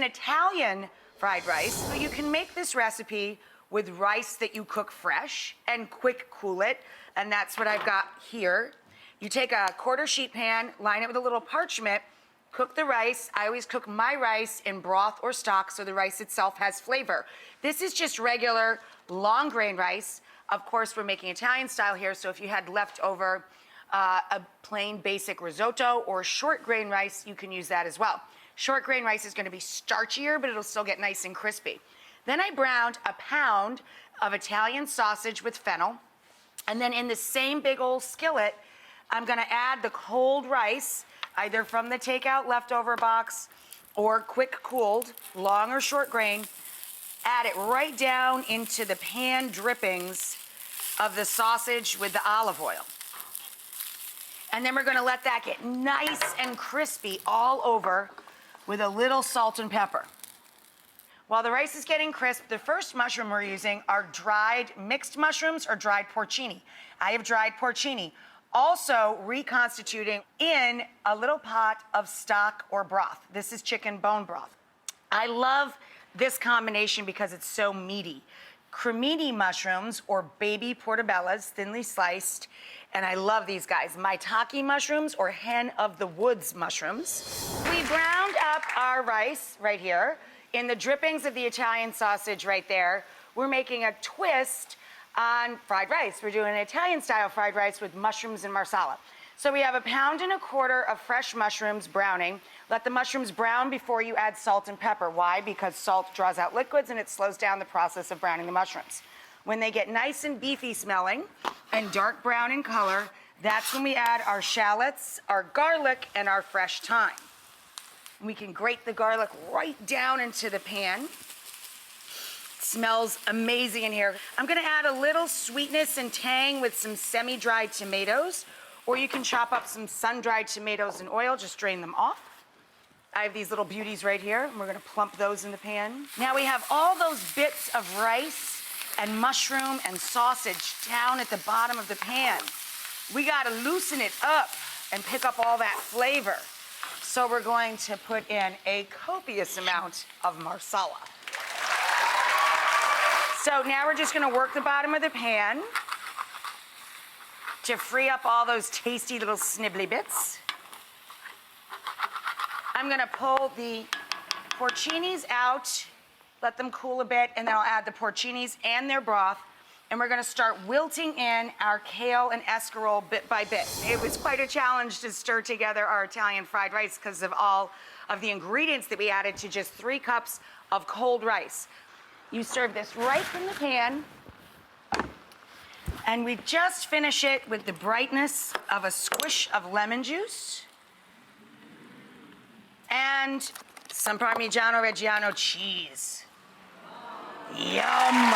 an Italian fried rice, but you can make this recipe with rice that you cook fresh and quick cool it, and that's what I've got here. You take a quarter sheet pan, line it with a little parchment, cook the rice. I always cook my rice in broth or stock so the rice itself has flavor. This is just regular long grain rice. Of course, we're making Italian style here, so if you had leftover a plain basic risotto or short grain rice, you can use that as well. Short grain rice is gonna be starchier, but it'll still get nice and crispy. Then I browned a pound of Italian sausage with fennel, and then in the same big old skillet, I'm gonna add the cold rice, either from the takeout leftover box or quick cooled, long or short grain. Add it right down into the pan drippings of the sausage with the olive oil. And then we're gonna let that get nice and crispy all over with a little salt and pepper. While the rice is getting crisp, the first mushroom we're using are dried mixed mushrooms or dried porcini. I have dried porcini. Also reconstituting in a little pot of stock or broth. This is chicken bone broth. I love this combination because it's so meaty. Cremini mushrooms or baby portobellas, thinly sliced, and I love these guys. Maitake mushrooms or hen of the woods mushrooms. We browned up our rice right here in the drippings of the Italian sausage right there. We're making a twist on fried rice. We're doing an Italian style fried rice with mushrooms and marsala. So we have 1.25 pounds of fresh mushrooms browning. Let the mushrooms brown before you add salt and pepper. Why? Because salt draws out liquids and it slows down the process of browning the mushrooms. When they get nice and beefy smelling and dark brown in color, that's when we add our shallots, our garlic, and our fresh thyme. We can grate the garlic right down into the pan. Smells amazing in here. I'm gonna add a little sweetness and tang with some semi-dried tomatoes, or you can chop up some sun-dried tomatoes in oil, just drain them off. I have these little beauties right here, and we're gonna plump those in the pan. Now we have all those bits of rice and mushroom and sausage down at the bottom of the pan. We gotta loosen it up and pick up all that flavor. So we're going to put in a copious amount of marsala. So now we're just gonna work the bottom of the pan to free up all those tasty little snibbly bits. I'm gonna pull the porcinis out, let them cool a bit, and then I'll add the porcinis and their broth, and we're gonna start wilting in our kale and escarole bit by bit. It was quite a challenge to stir together our Italian fried rice because of all of the ingredients that we added to just 3 cups of cold rice. You serve this right from the pan, and we just finish it with the brightness of a squish of lemon juice and some Parmigiano Reggiano cheese. Yum!